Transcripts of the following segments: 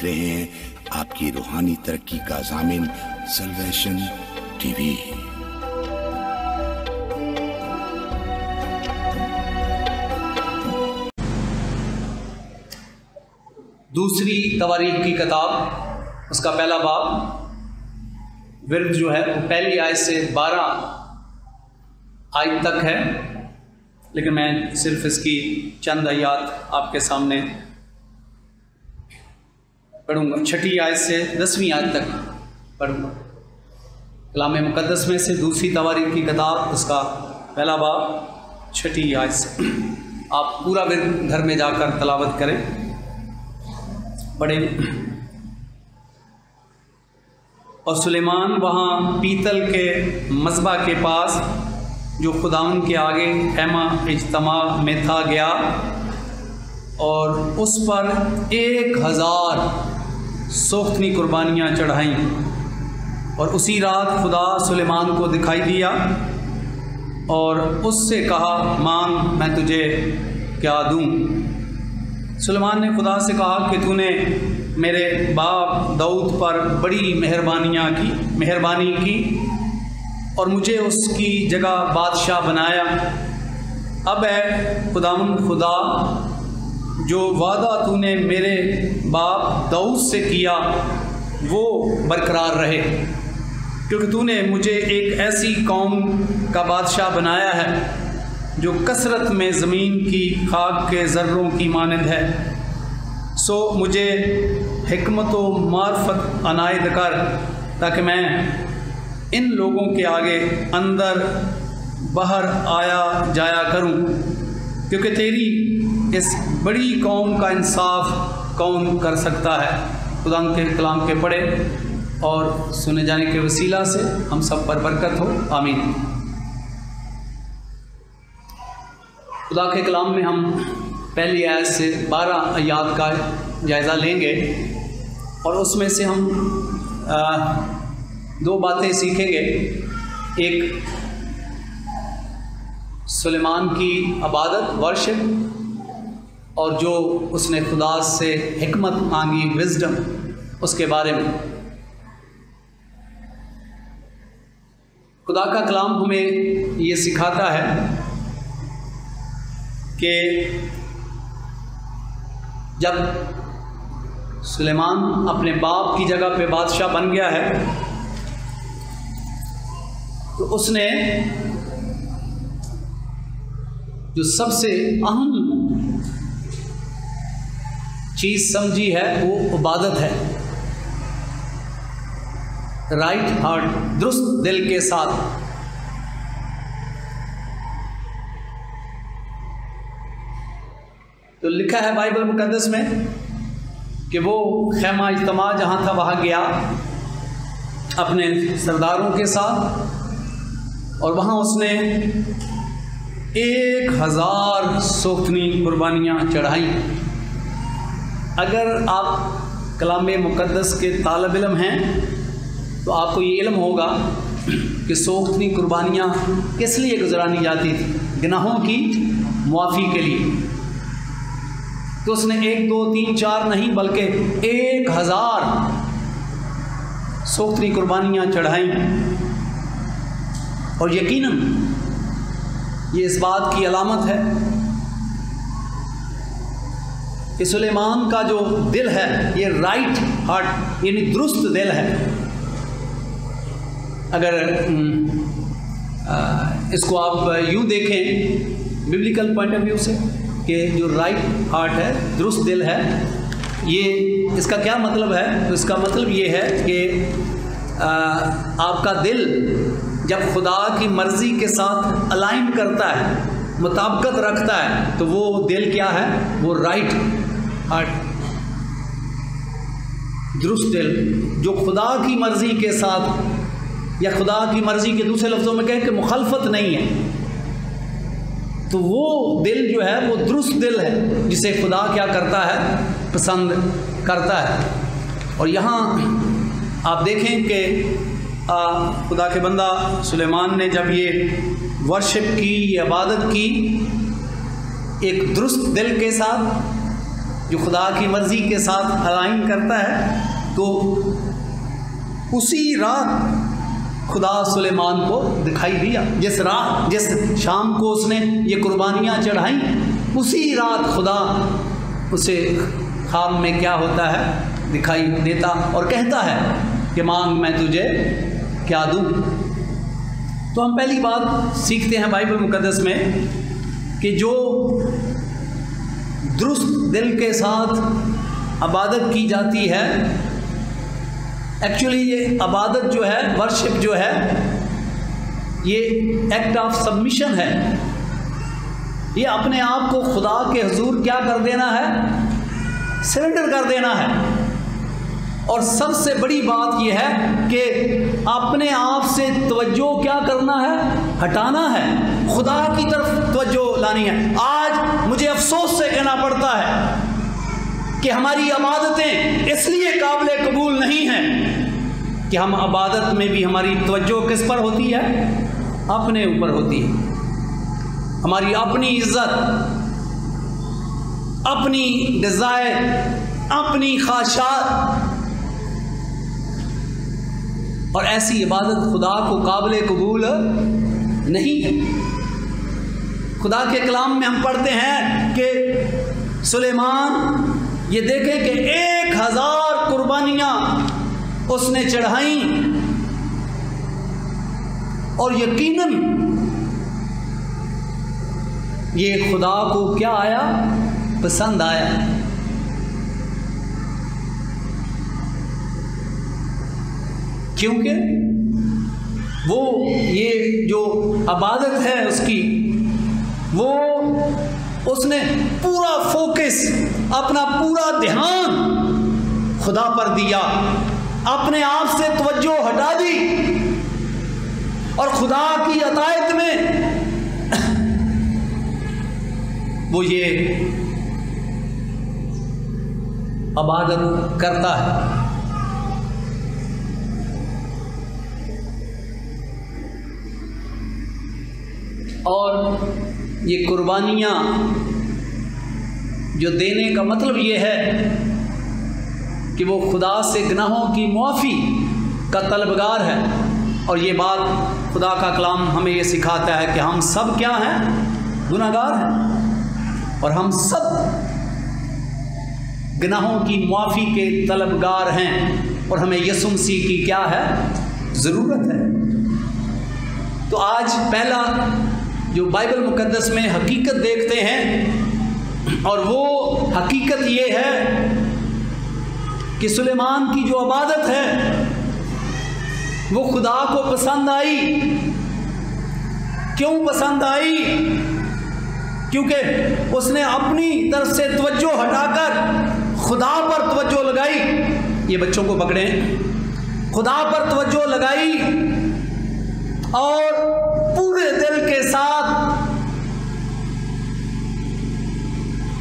देख रहे हैं आपकी रूहानी तरक्की का ज़ामिन सल्वेशन टीवी। दूसरी तवारीख की किताब, उसका पहला बाब, विर्द जो है वो पहली आयत से 12 आयत तक है, लेकिन मैं सिर्फ इसकी चंद आयत आपके सामने पढ़ूंगा। 6ठी आयत से 10वीं आयत तक पढ़ूंगा। कलाम मुक़द्दस में से दूसरी तवारीख की किताब, उसका पहला बाब, 6ठी आयत से। आप पूरा विर्द घर में जाकर तलावत करें, पढ़ें। और सुलेमान वहाँ पीतल के मज़बा के पास जो खुदावन के आगे खैमा इज्तिमा में था गया, और उस पर 1000 सोख्तनी कुर्बानियाँ चढ़ाईं। और उसी रात खुदा सुलेमान को दिखाई दिया और उससे कहा, मांग, मैं तुझे क्या दूँ। सुलेमान ने खुदा से कहा कि तूने मेरे बाप दाऊद पर बड़ी मेहरबानी की और मुझे उसकी जगह बादशाह बनाया। अब है खुदावंद खुदा, जो वादा तूने मेरे बाप दाऊद से किया वो बरकरार रहे, क्योंकि तूने मुझे एक ऐसी कौम का बादशाह बनाया है जो कसरत में ज़मीन की खाक के ज़र्रों की मानद है। सो मुझे हिकमत व मार्फत अनायत कर, ताकि मैं इन लोगों के आगे अंदर बाहर आया जाया करूं, क्योंकि तेरी इस बड़ी कौम का इंसाफ कौन कर सकता है। खुदा के कलाम के पढ़े और सुने जाने के वसीला से हम सब पर बरकत हो, आमीन। खुदा के कलाम में हम पहली आयत से 12 आयत का जायज़ा लेंगे और उसमें से हम 2 बातें सीखेंगे। एक, सुलेमान की इबादत, वर्शिप, और जो उसने खुदा से हिकमत मांगी, विजडम, उसके बारे में। खुदा का कलाम हमें ये सिखाता है कि जब सुलेमान अपने बाप की जगह पे बादशाह बन गया है, तो उसने जो सबसे अहम चीज़ समझी है वो इबादत है। राइट हार्ट, दुरुस्त दिल के साथ। तो लिखा है बाइबल मुक़द्दस में कि वो खैमा इज्तिमा जहाँ था वहाँ गया अपने सरदारों के साथ, और वहाँ उसने 1000 सोख्तनी कुर्बानियाँ चढ़ाई। अगर आप कलाम मुक़द्दस के तालिब इल्म हैं तो आपको ये इल्म होगा कि सोख्तनी कुर्बानियाँ किस लिए गुजरानी जाती थी, गुनाहों की मुआफ़ी के लिए। तो उसने 1, 2, 3, 4 नहीं बल्कि 1000 सोख्तनी कुर्बानियाँ चढ़ाई। और यकीनन ये इस बात की अलामत है कि सुलेमान का जो दिल है ये राइट हार्ट यानी दुरुस्त दिल है। अगर इसको आप यूँ देखें बिब्लिकल पॉइंट ऑफ व्यू से कि जो राइट हार्ट है, दुरुस्त दिल है, ये इसका क्या मतलब है? तो इसका मतलब ये है कि आपका दिल जब खुदा की मर्ज़ी के साथ अलाइन करता है, मुताबिकत रखता है, तो वो दिल क्या है? वो राइट हार्ट, दुरुस्त दिल, जो खुदा की मर्ज़ी के साथ, या खुदा की मर्ज़ी के दूसरे लफ्ज़ों में कहें कि मुखालफत नहीं है, तो वो दिल जो है वो दुरुस्त दिल है, जिसे खुदा क्या करता है? पसंद करता है। और यहाँ आप देखें कि खुदा के बंदा सुलेमान ने जब ये वर्शिप की, ये इबादत की एक दुरुस्त दिल के साथ, जो खुदा की मर्ज़ी के साथ अलाइन करता है, तो उसी रात खुदा सुलेमान को दिखाई दिया। जिस शाम को उसने ये कुर्बानियाँ चढ़ाई, उसी रात खुदा उसे ख्वाब में क्या होता है दिखाई देता और कहता है कि मांग मैं तुझे क्या दूँ। तो हम पहली बात सीखते हैं बाइबल मुकद्दस में कि जो दुरुस्त दिल के साथ इबादत की जाती है, एक्चुअली ये इबादत जो है, वर्शिप जो है, ये एक्ट ऑफ सबमिशन है। ये अपने आप को खुदा के हुजूर क्या कर देना है, सरेंडर कर देना है। और सबसे बड़ी बात यह है कि अपने आप से तवज्जो क्या करना है, हटाना है, खुदा की तरफ तवज्जो लानी है। आज मुझे अफसोस से कहना पड़ता है कि हमारी इबादतें इसलिए काबिल कबूल नहीं हैं कि हम इबादत में भी हमारी तवज्जो किस पर होती है, अपने ऊपर होती है। हमारी अपनी इज्जत, अपनी डिज़ायर, अपनी ख्वाहिशात, और ऐसी इबादत खुदा को काबिल कबूल नहीं है। खुदा के कलाम में हम पढ़ते हैं कि सुलेमान ये देखे कि 1000 कुर्बानियाँ उसने चढ़ाई और यकीनन ये खुदा को क्या आया, पसंद आया। क्योंकि वो ये जो इबादत है उसकी, वो उसने पूरा फोकस, अपना पूरा ध्यान खुदा पर दिया, अपने आप से तवज्जो हटा दी और खुदा की अतायत में वो ये इबादत करता है। और ये कुर्बानियाँ जो देने का मतलब ये है कि वो खुदा से गुनाहों की मुआफ़ी का तलबगार है। और ये बात खुदा का कलाम हमें ये सिखाता है कि हम सब क्या हैं, गुनाहगार हैं, और हम सब गुनाहों की मुआफ़ी के तलबगार हैं, और हमें यीशु मसीह की क्या है, ज़रूरत है। तो आज पहला जो बाइबल मुकद्दस में हकीकत देखते हैं, और वो हकीकत ये है कि सुलेमान की जो इबादत है वो खुदा को पसंद आई। क्यों पसंद आई? क्योंकि उसने अपनी तरफ से तवज्जो हटाकर खुदा पर तवज्जो लगाई। ये बच्चों को पकड़े, खुदा पर तवज्जो लगाई और पूरे दिल के साथ,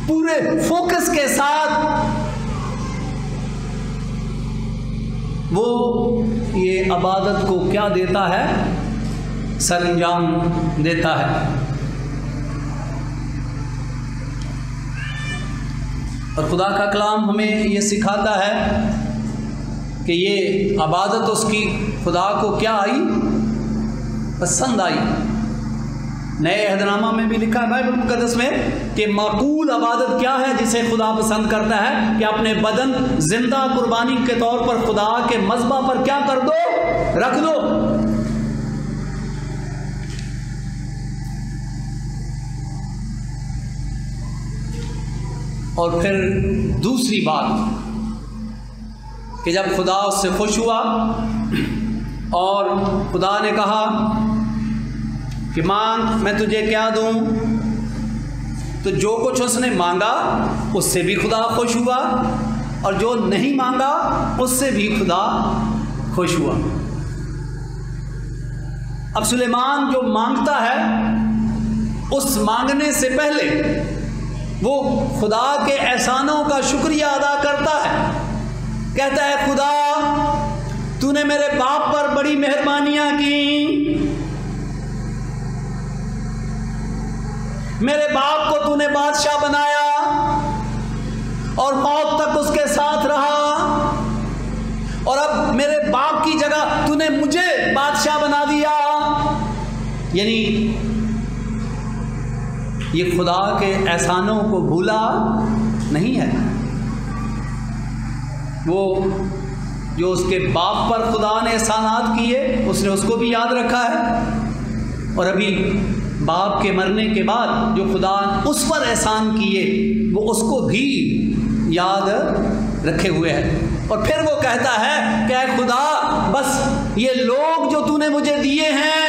पूरे फोकस के साथ वो ये इबादत को क्या देता है, सरंजाम देता है। और खुदा का कलाम हमें ये सिखाता है कि ये इबादत उसकी खुदा को क्या आई, पसंद आई। नए अहदनामा में भी लिखा है बाइबल मुकद्दस में कि माकूल इबादत क्या है जिसे खुदा पसंद करता है, कि अपने बदन जिंदा कुर्बानी के तौर पर खुदा के मज़बा पर क्या कर दो, रख दो। और फिर दूसरी बात कि जब खुदा उससे खुश हुआ और खुदा ने कहा कि मांग मैं तुझे क्या दूं, तो जो कुछ उसने मांगा उससे भी खुदा खुश हुआ, और जो नहीं मांगा उससे भी खुदा खुश हुआ। अब सुलेमान जो मांगता है, उस मांगने से पहले वो खुदा के एहसानों का शुक्रिया अदा करता है। कहता है, खुदा तूने मेरे बाप पर बड़ी मेहरबानियां की, मेरे बाप को तूने बादशाह बनाया और यानी ये खुदा के एहसानों को भूला नहीं है। वो जो उसके बाप पर खुदा ने एहसानात किए उसने उसको भी याद रखा है, और अभी बाप के मरने के बाद जो खुदा उस पर एहसान किए वो उसको भी याद रखे हुए है। और फिर वो कहता है कि ऐ खुदा, बस ये लोग जो तूने मुझे दिए हैं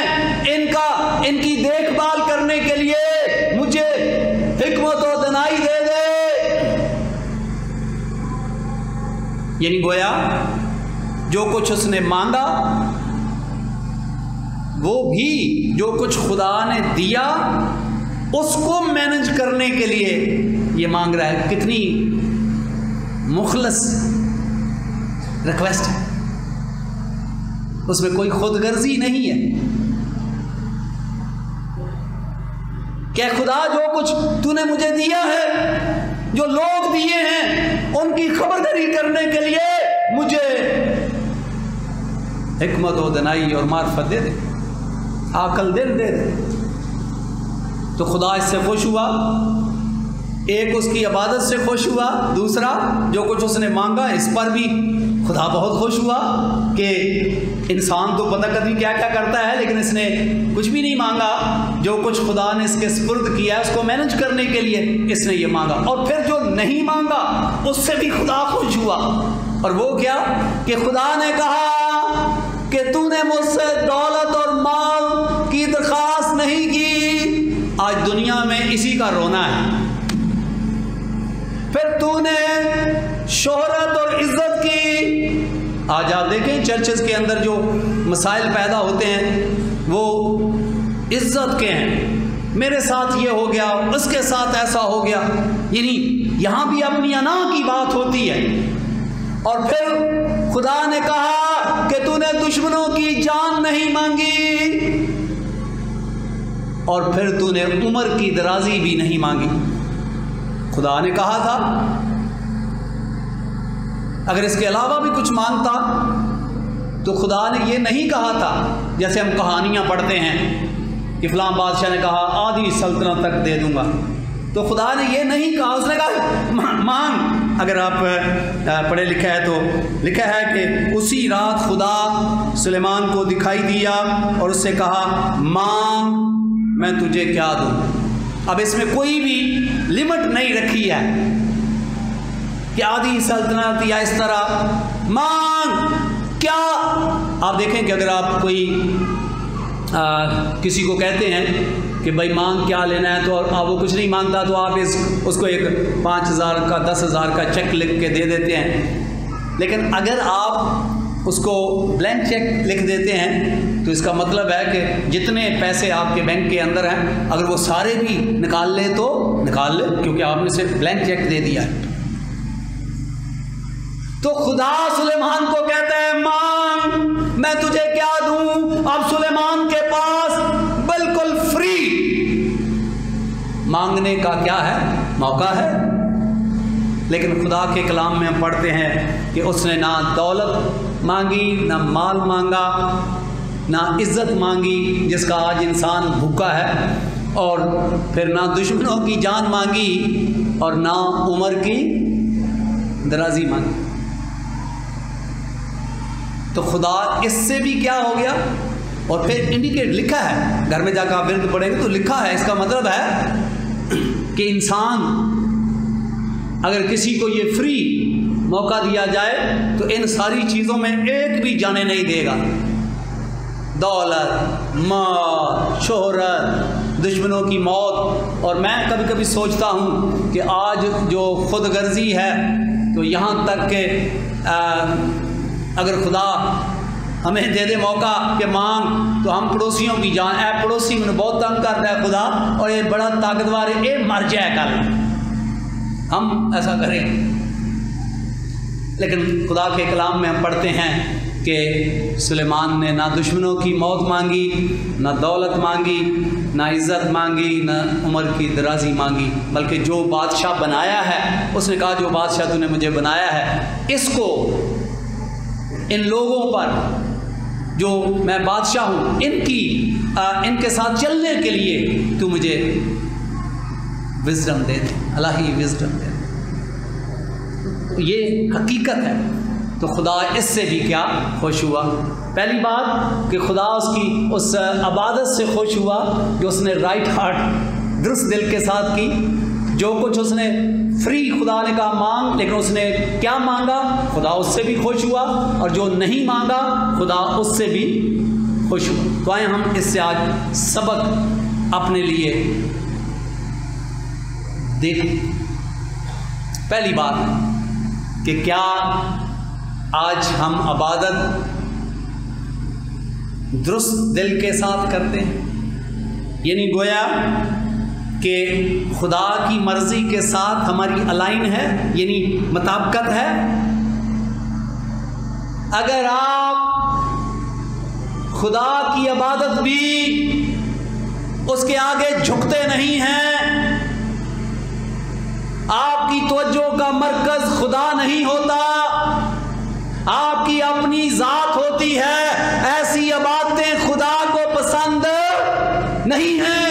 इनकी देखभाल करने के लिए मुझे हिकमत और दनाई दे दे। यानी गोया जो कुछ उसने मांगा वो भी जो कुछ खुदा ने दिया उसको मैनेज करने के लिए ये मांग रहा है। कितनी मुखलस रिक्वेस्ट है, उसमें कोई खुदगर्जी नहीं है। क्या खुदा, जो कुछ तूने मुझे दिया है, जो लोग दिए हैं, उनकी खबरदारी करने के लिए मुझे हिकमत और दनाई और मार्फत दे दे, आकल दिल दे दे। तो खुदा इससे खुश हुआ, एक उसकी इबादत से खुश हुआ, दूसरा जो कुछ उसने मांगा इस पर भी खुदा बहुत खुश हुआ कि इंसान तो पता कभी क्या क्या करता है, लेकिन इसने कुछ भी नहीं मांगा। जो कुछ खुदा ने इसके सुपुर्द किया है उसको मैनेज करने के लिए इसने ये मांगा। और फिर जो नहीं मांगा उससे भी खुदा खुश हुआ। और वो क्या कि खुदा ने कहा कि तूने मुझसे दौलत और माल की दरख्वास्त नहीं की, आज दुनिया में इसी का रोना है। फिर तूने शोहरत और इज्जत की, आज आप देखें चर्चेस के अंदर जो मसाइल पैदा होते हैं वो इज्जत के हैं। मेरे साथ ये हो गया, उसके साथ ऐसा हो गया, यानी यहाँ भी अपनी अना की बात होती है। और फिर खुदा ने कहा कि तूने दुश्मनों की जान नहीं मांगी, और फिर तूने उम्र की दराजी भी नहीं मांगी। खुदा ने कहा था अगर इसके अलावा भी कुछ मांगता तो खुदा ने ये नहीं कहा था, जैसे हम कहानियाँ पढ़ते हैं कि फलां बादशाह ने कहा आधी सल्तनत तक दे दूंगा, तो खुदा ने ये नहीं कहा। उसने कहा मांग। अगर आप पढ़े लिखा है तो लिखा है कि उसी रात खुदा सुलेमान को दिखाई दिया और उससे कहा मांग, मैं तुझे क्या दूँ। अब इसमें कोई भी लिमिट नहीं रखी है कि आधी सल्तनत या इस तरह मांग क्या। आप देखें कि अगर आप कोई किसी को कहते हैं कि भाई मांग क्या लेना है, तो आप वो कुछ नहीं मांगता तो आप उसको एक 5,000 का 10,000 का चेक लिख के दे देते हैं। लेकिन अगर आप उसको ब्लैंक चेक लिख देते हैं तो इसका मतलब है कि जितने पैसे आपके बैंक के अंदर हैं अगर वो सारे भी निकाल ले तो निकाल ले, क्योंकि आपने सिर्फ ब्लैंक चेक दे दिया है। तो खुदा सुलेमान को कहता है मांग, मैं तुझे क्या दूं। अब सुलेमान के पास बिल्कुल फ्री मांगने का क्या है, मौका है। लेकिन खुदा के कलाम में हम पढ़ते हैं कि उसने ना दौलत मांगी, ना माल मांगा, ना इज्जत मांगी जिसका आज इंसान भूखा है, और फिर ना दुश्मनों की जान मांगी और ना उम्र की दराजी मांगी। तो खुदा इससे भी क्या हो गया। और फिर इंडिकेट लिखा है, घर में जाकर आप विरद पढ़ेंगे तो लिखा है, इसका मतलब है कि इंसान अगर किसी को ये फ्री मौका दिया जाए तो इन सारी चीज़ों में एक भी जाने नहीं देगा। दौलत, माल, शोहरत, दुश्मनों की मौत। और मैं कभी कभी सोचता हूँ कि आज जो खुदगर्जी है तो यहाँ तक कि अगर खुदा हमें दे दे मौका कि मांग, तो हम पड़ोसियों की जान, ऐ पड़ोसी मैंने बहुत तंग कर रहा है खुदा और ये बड़ा ताकतवर है, ये मर जाए कल, हम ऐसा करें। लेकिन खुदा के कलाम में हम पढ़ते हैं कि सुलेमान ने ना दुश्मनों की मौत मांगी, ना दौलत मांगी, ना इज़्ज़त मांगी, ना उम्र की दराजी मांगी, बल्कि जो बादशाह बनाया है उसने कहा जो बादशाह तूने मुझे बनाया है इसको इन लोगों पर जो मैं बादशाह हूँ इनकी इनके साथ चलने के लिए तू मुझे विजडम दे दे, अल्लाही विजडम दे दे। ये हकीकत है। तो खुदा इससे भी क्या खुश हुआ। पहली बात कि खुदा उसकी उस इबादत से खुश हुआ कि उसने राइट हार्ट दुरुस्त दिल के साथ की। जो कुछ उसने फ्री, खुदा ने कहा मांग, लेकिन उसने क्या मांगा, खुदा उससे भी खुश हुआ, और जो नहीं मांगा खुदा उससे भी खुश हुआ। तो आए हम इससे आज सबक अपने लिए देख। पहली बात कि क्या आज हम इबादत दुरुस्त दिल के साथ करते हैं, यानी गोया कि खुदा की मर्ज़ी के साथ हमारी अलाइन है, यानी मुताबिकत है। अगर आप खुदा की इबादत भी उसके आगे झुकते नहीं हैं, आपकी तवज्जो का मरकज़ खुदा नहीं होता, आपकी अपनी ज़ात होती है, ऐसी इबादतें खुदा को पसंद नहीं हैं।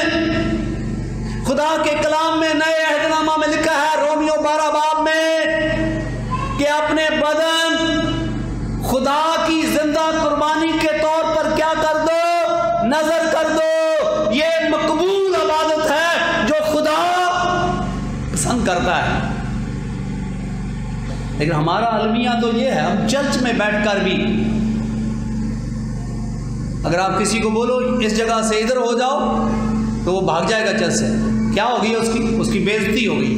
खुदा के कलाम में नए अहदनामा में लिखा है, रोमियो 12 बाब में, कि अपने बदन खुदा की जिंदा कुर्बानी के तौर पर क्या कर दो, नजर कर दो। ये मकबूल इबादत है जो खुदा पसंद करता है। लेकिन हमारा अलमिया तो ये है, हम चर्च में बैठकर भी अगर आप किसी को बोलो इस जगह से इधर हो जाओ, तो वो भाग जाएगा चर्च से। क्या होगी उसकी बेइज्जती हो गई।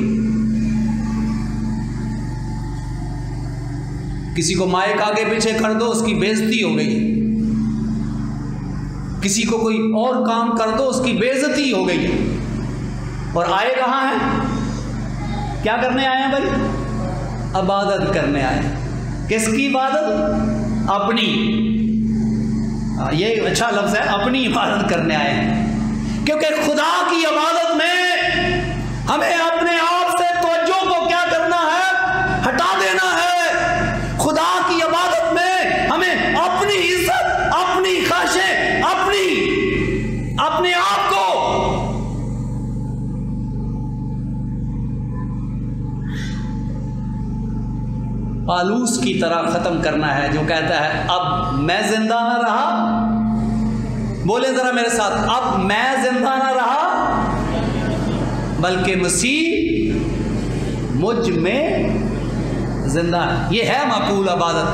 किसी को माइक आगे पीछे कर दो, उसकी बेइज्जती हो गई। किसी को कोई और काम कर दो, उसकी बेइज्जती हो गई। और आए कहाँ हैं? क्या करने आए हैं भाई? इबादत करने आए। किसकी इबादत? अपनी। ये अच्छा लफ्ज़ है, अपनी इबादत करने आए हैं। क्योंकि खुदा की इबादत में हमें अपने आप से तवज्जो को क्या करना है? हटा देना है। खुदा की इबादत में हमें अपनी इज्जत, अपनी ख्वाहिशें, अपने आप को पालूस की तरह खत्म करना है, जो कहता है अब मैं जिंदा ना रहा। बोले जरा मेरे साथ, अब मैं जिंदा ना रहा बल्कि मसीह मुझ में जिंदा है। ये है माकूल इबादत।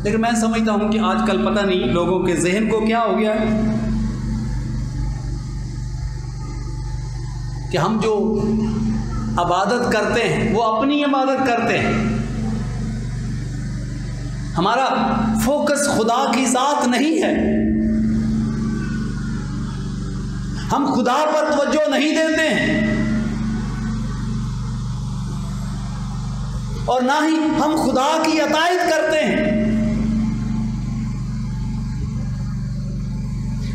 लेकिन मैं समझता हूं कि आजकल पता नहीं लोगों के जहन को क्या हो गया है कि हम जो इबादत करते हैं वो अपनी इबादत करते हैं। हमारा फोकस खुदा की ज़ात नहीं है। हम खुदा पर तवज्जो नहीं देते हैं, और ना ही हम खुदा की अतायत करते हैं।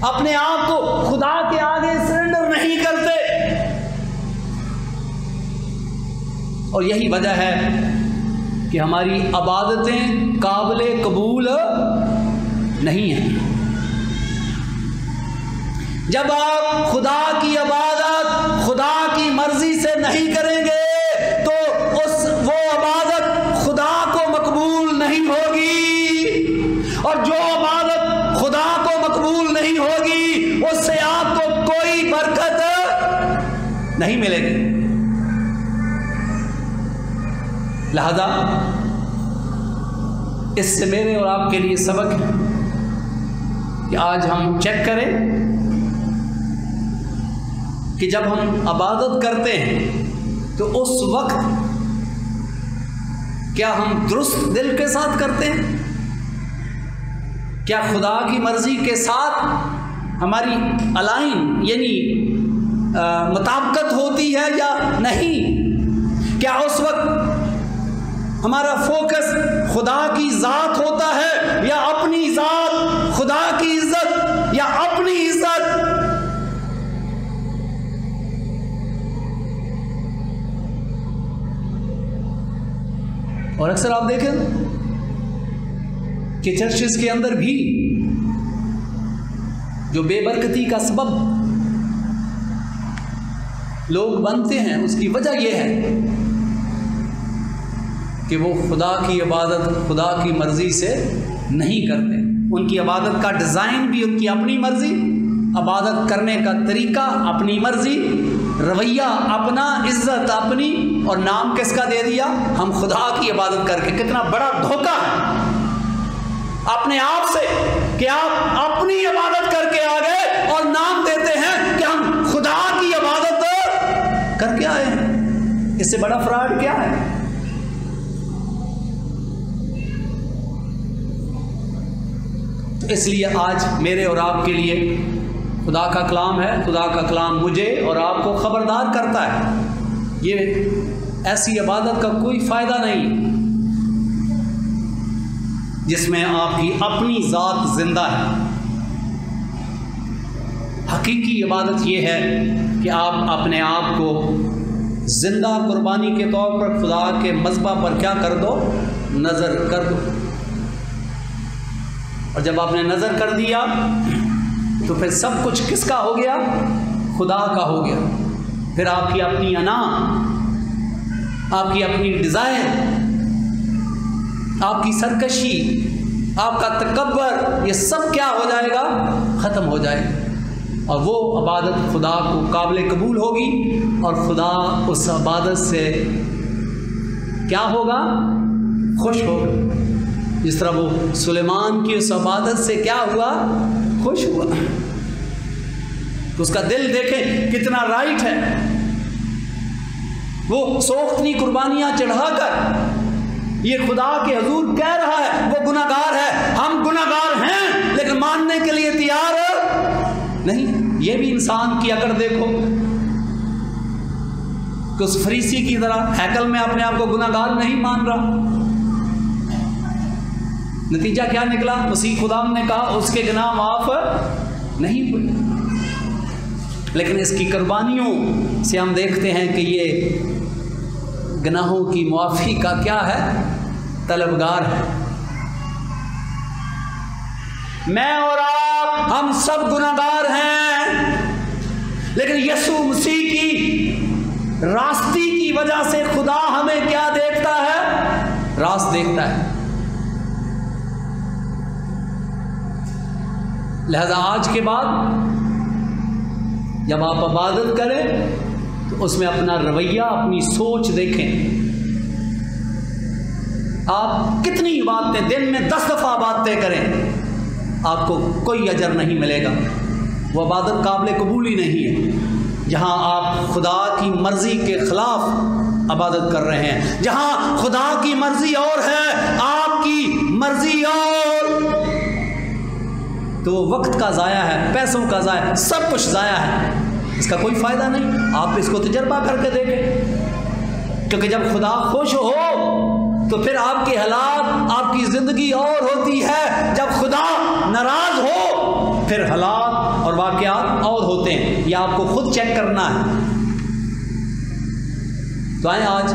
अपने आप को खुदा के आगे सरेंडर नहीं करते। और यही वजह है कि हमारी इबादतें काबिले कबूल नहीं हैं। जब आप खुदा की इबादत खुदा की मर्जी से नहीं करेंगे तो वो इबादत खुदा को मकबूल नहीं होगी, और जो इबादत खुदा को मकबूल नहीं होगी उससे आपको कोई बरकत नहीं मिलेगी। लिहाजा इससे मेरे और आपके लिए सबक है कि आज हम चेक करें कि जब हम इबादत करते हैं तो उस वक्त क्या हम दुरुस्त दिल के साथ करते हैं? क्या खुदा की मर्जी के साथ हमारी अलाइन यानी मुताबिकत होती है या नहीं? क्या उस वक्त हमारा फोकस खुदा की ज़ात होता है या अपनी ज़ात, खुदा की इज्जत या अपनी इज्जत? और अक्सर आप देखें कि चर्चेस के अंदर भी जो बेबरकती का सबब लोग बनते हैं, उसकी वजह यह है कि वो खुदा की इबादत खुदा की मर्ज़ी से नहीं करते। उनकी इबादत का डिज़ाइन भी उनकी अपनी मर्ज़ी, इबादत करने का तरीका अपनी मर्ज़ी, रवैया अपना, इज़्ज़त अपनी, और नाम किसका दे दिया? हम खुदा की इबादत करके। कितना बड़ा धोखा है अपने आप से कि आप अपनी इबादत करके आ गए और नाम देते हैं कि हम खुदा की इबादत करके आए हैं। इससे बड़ा फ्रॉड क्या है? तो इसलिए आज मेरे और आपके लिए खुदा का कलाम है। खुदा का कलाम मुझे और आपको खबरदार करता है, ये ऐसी इबादत का कोई फ़ायदा नहीं जिसमें आपकी अपनी ज़ात ज़िंदा है। हकीकी इबादत ये है कि आप अपने आप को ज़िंदा कुर्बानी के तौर पर खुदा के मज़बा पर क्या कर दो? नज़र कर दो। और जब आपने नज़र कर दिया तो फिर सब कुछ किसका हो गया? खुदा का हो गया। फिर आपकी अपनी अना, आपकी अपनी डिज़ायर, आपकी सरकशी, आपका तकब्बर, ये सब क्या हो जाएगा? ख़त्म हो जाएगा। और वो इबादत खुदा को काबिल कबूल होगी और खुदा उस इबादत से क्या होगा? खुश होगा। जिस तरह वो सुलेमान की उस इबादत से क्या हुआ? खुश हुआ। तो उसका दिल देखें कितना राइट है। वो सोख्तनी कुर्बानियाँ चढ़ाकर ये खुदा के हजूर कह रहा है वो गुनाहगार है, हम गुनाहगार हैं, लेकिन मानने के लिए तैयार नहीं। ये भी इंसान की अकड़ देखो कि उस फरीसी की तरह हैकल में अपने आप को गुनाहगार नहीं मान रहा। नतीजा क्या निकला? मसीह खुदा ने कहा उसके गुनाह माफ नहीं हुए। लेकिन इसकी कुर्बानियों से हम देखते हैं कि ये गुनाहों की मुआफ़ी का क्या है? तलबगार है। मैं और आप हम सब गुनाहगार हैं, लेकिन यीशु मसीह की रास्ती की वजह से खुदा हमें क्या देखता है? रास्त देखता है। लिहाजा आज के बाद जब आप इबादत करें तो उसमें अपना रवैया, अपनी सोच देखें। आप कितनी बातें दिन में 10 दफ़ा बातें करें, आपको कोई अजर नहीं मिलेगा। वो इबादत काबिल कबूल ही नहीं है जहाँ आप खुदा की मर्ज़ी के ख़िलाफ़ इबादत कर रहे हैं, जहाँ खुदा की मर्ज़ी और है, आपकी मर्ज़ी और। तो वक्त का ज़ाया है, पैसों का ज़ाया, सब कुछ ज़ाया है। इसका कोई फ़ायदा नहीं। आप इसको तजर्बा करके देखें, क्योंकि जब खुदा खुश हो तो फिर आपके हालात, आपकी ज़िंदगी और होती है। जब खुदा नाराज़ हो फिर हालात और वाक़यात और होते हैं। यह आपको खुद चेक करना है। तो आए आज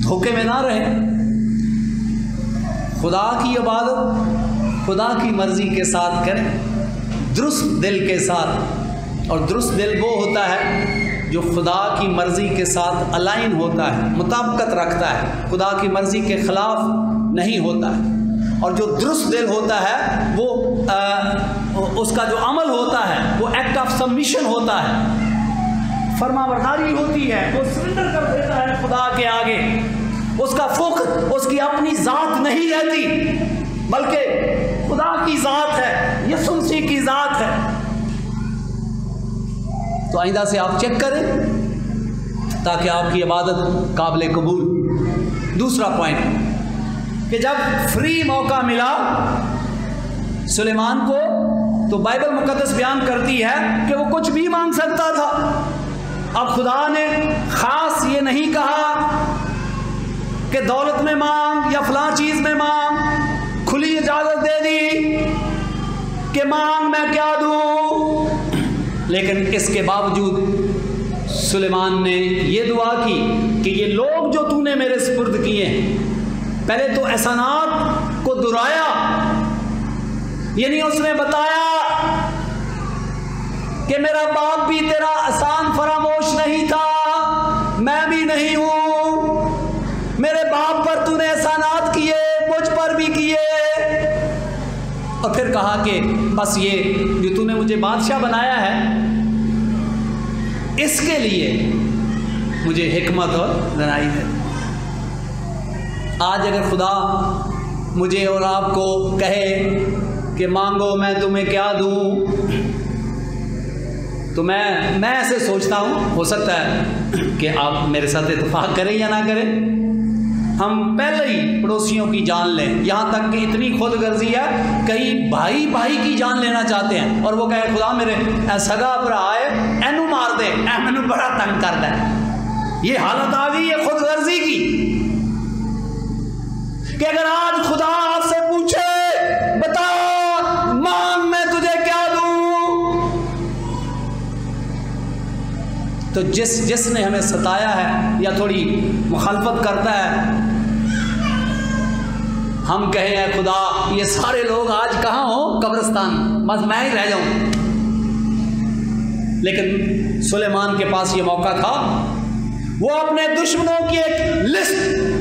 धोखे में ना रहें। खुदा की इबादत खुदा की मर्ज़ी के साथ करें, दुरुस्त दिल के साथ। और दुरुस्त दिल वो होता है जो खुदा की मर्ज़ी के साथ अलाइन होता है, मुताबिकत रखता है, खुदा की मर्ज़ी के ख़िलाफ़ नहीं होता है। और जो दुरुस्त दिल होता है वो उसका जो अमल होता है वो एक्ट ऑफ सबमिशन होता है, फरमाबरदारी होती है, वो सरेंडर कर देता है खुदा के आगे। उसका फ़ुख्र उसकी अपनी ज़ात नहीं रहती, बल्कि खुदा की ज़ात है, यीशु मसीह की ज़ात है। तो आइंदा से आप चेक करें ताकि आपकी इबादत काबिल कबूल। दूसरा पॉइंट कि जब फ्री मौका मिला सुलेमान को, तो बाइबल मुकद्दस बयान करती है कि वो कुछ भी मांग सकता था। अब खुदा ने ख़ास ये नहीं कहा कि दौलत में मांग या फलां चीज़ में मांग, खुली इजाज़त दे दी कि मांग मैं क्या दूँ। लेकिन इसके बावजूद सुलेमान ने ये दुआ की कि ये लोग जो तूने मेरे सुपुर्द किए हैं, पहले तो एहसानात को दुहराया, यानी उसने बताया कि मेरा बाप भी तेरा आसान फरामोश नहीं था, मैं भी नहीं हूं। मेरे बाप पर तूने एहसानात किए, मुझ पर भी किए। और फिर कहा कि बस ये जो तूने मुझे बादशाह बनाया है, इसके लिए मुझे हिकमत और दानाई है। आज अगर खुदा मुझे और आपको कहे कि मांगो मैं तुम्हें क्या दूं, तो मैं ऐसे सोचता हूँ, हो सकता है कि आप मेरे साथ इत्तेफाक करें या ना करें, हम पहले ही पड़ोसियों की जान लें। यहाँ तक कि इतनी खुदगर्जी है, कई भाई भाई की जान लेना चाहते हैं और वो कहे खुदा मेरे सगा भरा है, एनू मार दे, मैनू बड़ा तंग कर दे। ये हालत आ गई है खुदगर्जी की कि अगर आज खुदा आपसे पूछे बता मांग मैं तुझे क्या दूं, तो जिसने हमें सताया है या थोड़ी मुखालफत करता है, हम कहें है खुदा ये सारे लोग आज कहाँ हो, कब्रिस्तान, बस मैं ही रह जाऊं। लेकिन सुलेमान के पास ये मौका था, वो अपने दुश्मनों की एक लिस्ट,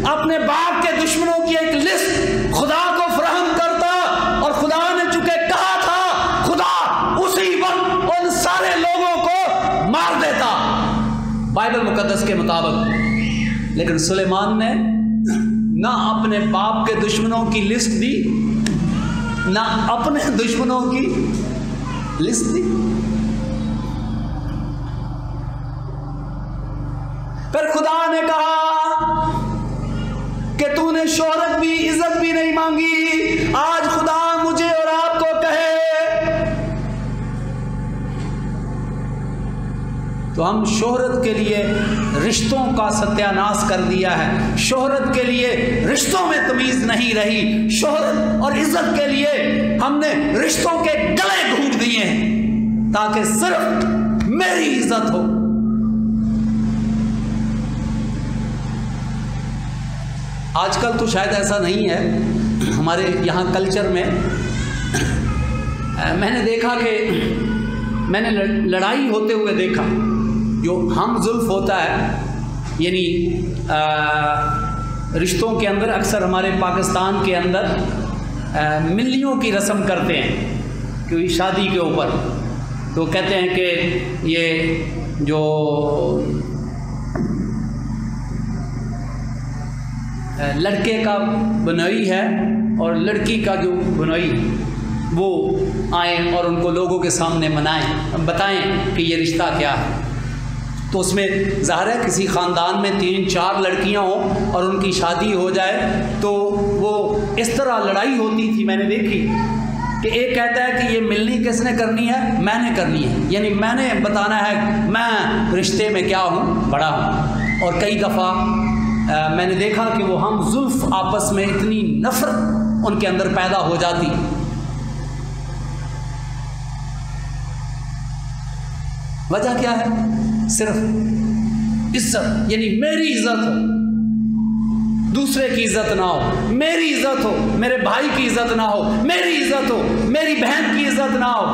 अपने बाप के दुश्मनों की एक लिस्ट खुदा को फराहम करता, और खुदा ने चूंकि कहा था, खुदा उसी वक्त उन सारे लोगों को मार देता बाइबल मुकद्दस के मुताबिक। लेकिन सुलेमान ने ना अपने बाप के दुश्मनों की लिस्ट दी, ना अपने दुश्मनों की लिस्ट दी। फिर खुदा ने कहा कि तूने शोहरत भी इज्जत भी नहीं मांगी। आज खुदा मुझे और आपको कहे तो हम शोहरत के लिए रिश्तों का सत्यानाश कर दिया है, शोहरत के लिए रिश्तों में तमीज नहीं रही, शोहरत और इज्जत के लिए हमने रिश्तों के गले घूट दिए हैं ताकि सिर्फ मेरी इज्जत हो। आजकल तो शायद ऐसा नहीं है हमारे यहाँ कल्चर में। मैंने देखा कि मैंने लड़ाई होते हुए देखा, जो हम जुल्फ होता है, यानी रिश्तों के अंदर अक्सर हमारे पाकिस्तान के अंदर मिल्लियों की रस्म करते हैं क्योंकि शादी के ऊपर, तो कहते हैं कि ये जो लड़के का बनोई है और लड़की का जो बनोई वो आए और उनको लोगों के सामने मनाएं, बताएं कि ये रिश्ता क्या है। तो उसमें ज़ाहिर है किसी ख़ानदान में 3-4 लड़कियां हों और उनकी शादी हो जाए तो वो इस तरह लड़ाई होती थी, मैंने देखी कि एक कहता है कि ये मिलनी किसने करनी है, मैंने करनी है, यानी मैंने बताना है मैं रिश्ते में क्या हूँ, बड़ा हूँ। और कई दफ़ा मैंने देखा कि वो हम जुल्फ आपस में इतनी नफरत उनके अंदर पैदा हो जाती। वजह क्या है? सिर्फ इज्जत, यानी मेरी इज्जत हो, दूसरे की इज्जत ना हो, मेरी इज्जत हो, मेरे भाई की इज्जत ना हो, मेरी इज्जत हो, मेरी बहन की इज्जत ना हो।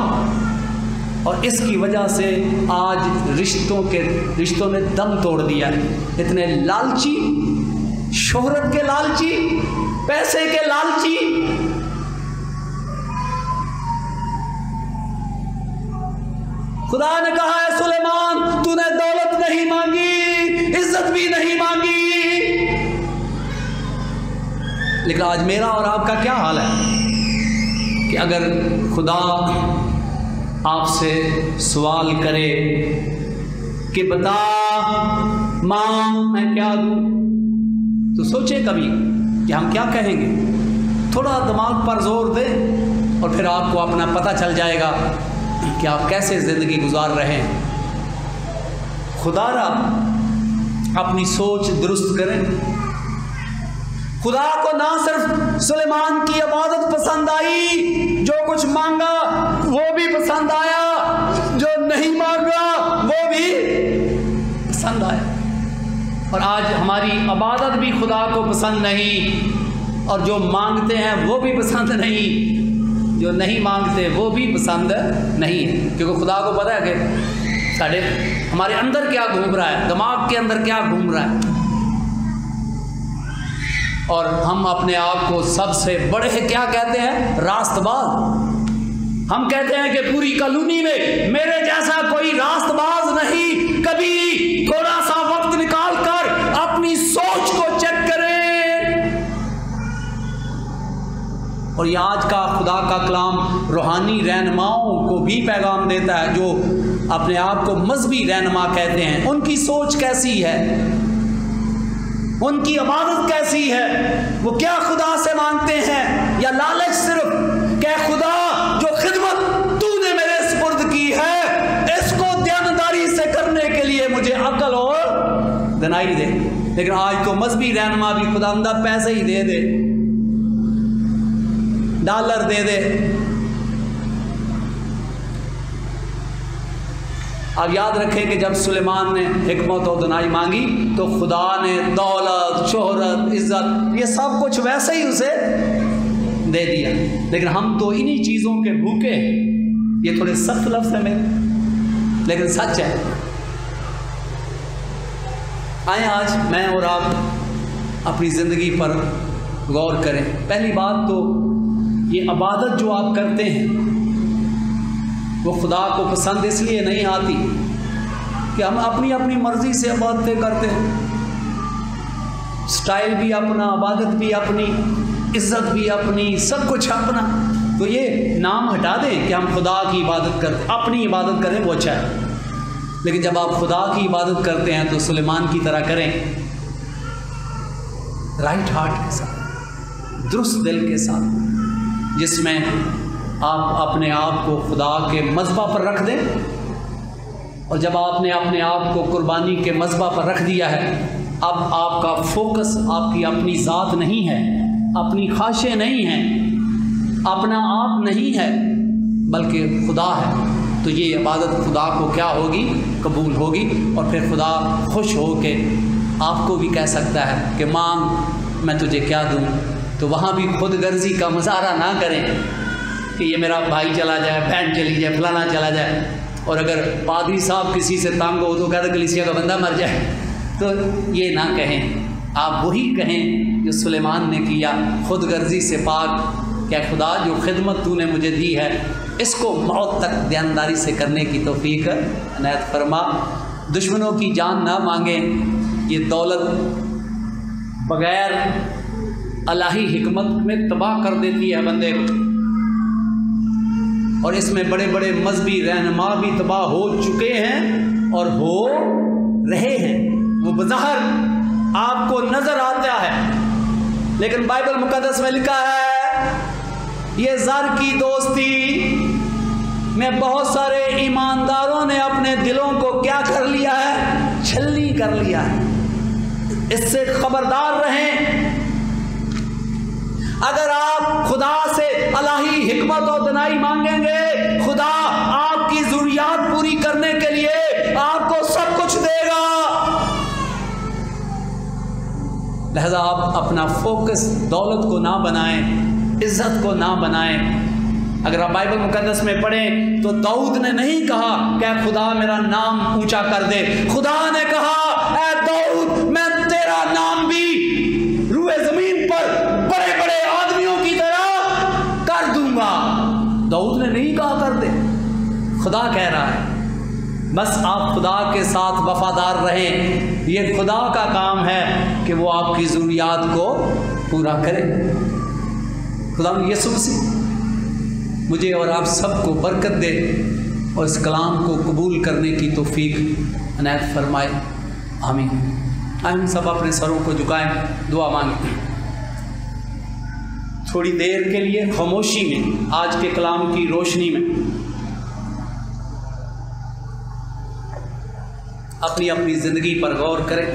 और इसकी वजह से आज रिश्तों ने दम तोड़ दिया है। इतने लालची, शोहरत के लालची, पैसे के लालची, खुदा ने कहा है सुलेमान तूने दौलत नहीं मांगी, इज्जत भी नहीं मांगी। लेकिन आज मेरा और आपका क्या हाल है कि अगर खुदा आपसे सवाल करे कि बता मां मैं क्या दूं, तो सोचे कभी कि हम क्या कहेंगे। थोड़ा दिमाग पर जोर दें और फिर आपको अपना पता चल जाएगा कि आप कैसे ज़िंदगी गुजार रहे हैं। खुदारा अपनी सोच दुरुस्त करें। खुदा को ना सिर्फ सुलेमान की इबादत पसंद आई, जो कुछ मांगा वो भी पसंद आया, जो नहीं मांगा वो भी पसंद आया। और आज हमारी इबादत भी खुदा को पसंद नहीं और जो मांगते हैं वो भी पसंद नहीं। जो नहीं मांगते वो भी पसंद नहीं है, क्योंकि खुदा को पता है कि हमारे अंदर क्या घूम रहा है, दिमाग के अंदर क्या घूम रहा है। और हम अपने आप को सबसे बड़े क्या कहते हैं, रास्तबाज। हम कहते हैं कि पूरी कॉलोनी में मेरे जैसा कोई रास्तबाज नहीं। कभी थोड़ा सा वक्त निकाल कर अपनी सोच को चेक करें। और ये आज का खुदा का कलाम रूहानी रहनुमाओं को भी पैगाम देता है, जो अपने आप को मजहबी रहनुमा कहते हैं। उनकी सोच कैसी है, उनकी इबादत कैसी है, वो क्या खुदा से मांगते हैं, या लालच सिर्फ क्या खुदा जो खिदमत तूने मेरे सुपुर्द की है इसको ध्यानदारी से करने के लिए मुझे अकल और दिनाई दे। लेकिन आज तो मजहबी रहनुमा भी खुदांदा पैसे ही दे दे, डॉलर दे दे। अब याद रखें कि जब सुलेमान ने हिकमत और दुनाई मांगी तो खुदा ने दौलत, शोहरत, इज्जत ये सब कुछ वैसे ही उसे दे दिया। लेकिन हम तो इन्हीं चीज़ों के भूखे हैं। ये थोड़े सख्त लफ्ज़ है मेरे, लेकिन सच है। आए आज मैं और आप अपनी ज़िंदगी पर गौर करें। पहली बात तो ये इबादत जो आप करते हैं वो खुदा को पसंद इसलिए नहीं आती कि हम अपनी अपनी मर्ज़ी से इबादतें करते हैं। स्टाइल भी अपना, इबादत भी अपनी, इज़्ज़त भी अपनी, सब कुछ अपना। तो ये नाम हटा दें कि हम खुदा की इबादत करते, अपनी इबादत करें, वो अच्छा है। लेकिन जब आप खुदा की इबादत करते हैं तो सुलेमान की तरह करें, राइट हार्ट के साथ, दुरुस्त दिल के साथ, जिसमें आप अपने आप को खुदा के मज़बा पर रख दें। और जब आपने अपने आप को कुर्बानी के मज़बा पर रख दिया है, अब आपका फोकस आपकी अपनी ज़ात नहीं है, अपनी ख्वाहिशें नहीं हैं, अपना आप नहीं है, बल्कि खुदा है। तो ये इबादत खुदा को क्या होगी, कबूल होगी। और फिर खुदा खुश हो के आपको भी कह सकता है कि मांग, मैं तुझे क्या दूँ। तो वहाँ भी खुद गर्जी का मुजाहरा ना करें कि ये मेरा भाई चला जाए, बहन चली जाए, फलाना चला जाए। और अगर पादरी साहब किसी से तंग हो तो कहते कलीसिया का बंदा मर जाए, तो ये ना कहें। आप वही कहें जो सुलेमान ने किया, खुद गर्जी से पाक, क्या खुदा जो खिदमत तूने मुझे दी है इसको मौत तक ध्यानदारी से करने की तौफीक अनायत फरमा। दुश्मनों की जान ना मांगें। ये दौलत बग़ैर अलाही हिकमत में तबाह कर देती है बंदे को। और इसमें बड़े बड़े मजहबी रहनुमा भी तबाह हो चुके हैं और हो रहे हैं। वो बज़ाहिर आपको नज़र आता है, लेकिन बाइबल मुक़द्दस में लिखा है ये ज़र की दोस्ती में बहुत सारे ईमानदारों ने अपने दिलों को क्या कर लिया है, छलनी कर लिया है। इससे खबरदार रहें। अगर आप खुदा से अलाही हिकमत और दनाई मांगेंगे, खुदा आपकी ज़रूरियात पूरी करने के लिए आपको सब कुछ देगा। लिहाजा आप अपना फोकस दौलत को ना बनाएं, इज्जत को ना बनाएं। अगर आप बाइबल मुकद्दस में पढ़ें तो दाऊद ने नहीं कहा क्या खुदा मेरा नाम ऊंचा कर दे। खुदा ने कहा ऐ दाऊद मैं तेरा नाम भी रूए ज़मीन पर बड़े बड़े आदमियों की तरह कर दूंगा। दाऊद ने नहीं कहा कर दे, खुदा कह रहा है। बस आप खुदा के साथ वफादार रहें। ये खुदा का काम है कि वो आपकी ज़रूरियात को पूरा करे। खुदा यीशु मसीह मुझे और आप सबको बरकत दे और इस कलाम को कबूल करने की तौफीक अनायत फरमाए। आमीन। हम सब अपने सरों को झुकाएं, दुआ मांगें। थोड़ी देर के लिए खामोशी में आज के कलाम की रोशनी में अपनी अपनी ज़िंदगी पर गौर करें।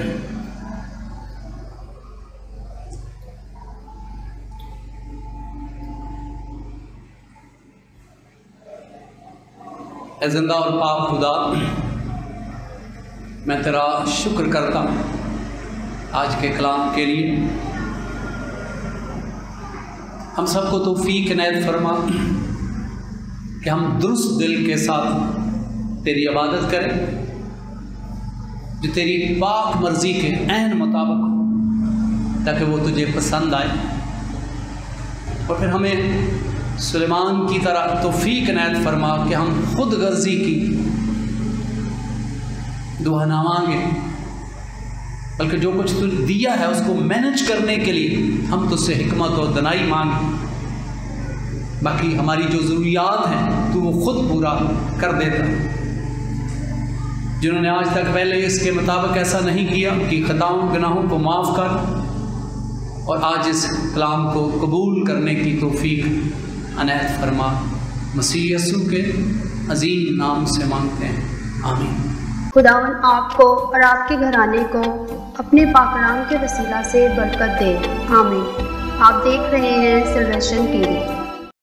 ऐ जिंदा और पाक खुदा, मैं तेरा शुक्र करता हूँ आज के कलाम के लिए। हम सबको तौफीक इनायत फरमा कि हम दुरुस्त दिल के साथ तेरी इबादत करें, जो तेरी पाक मर्ज़ी के ऐन मुताबिक हो, ताकि वो तुझे पसंद आए। और फिर हमें सुलेमान की तरह तौफीक इनायत फरमा कि हम खुद गर्जी की दुआ ना मांगे, बल्कि जो कुछ तूने दिया है उसको मैनेज करने के लिए हम तुझसे हिकमत और दनाई मांगे। बाकी हमारी जो ज़रूरियात हैं तू वो खुद पूरा कर देता। जिन्होंने आज तक पहले इसके मुताबिक ऐसा नहीं किया कि खताओं गुनाहों को माफ़ कर, और आज इस कलाम को कबूल करने की तौफीक अनायत फरमा। मसीह यसू के अजीम नाम से मांगते हैं, आमीन। खुदावन आपको और आपके घराने को अपने पाकलाम के वसीला से बरकत दे, आमीन। आप देख रहे हैं सिल्वेशन टीवी।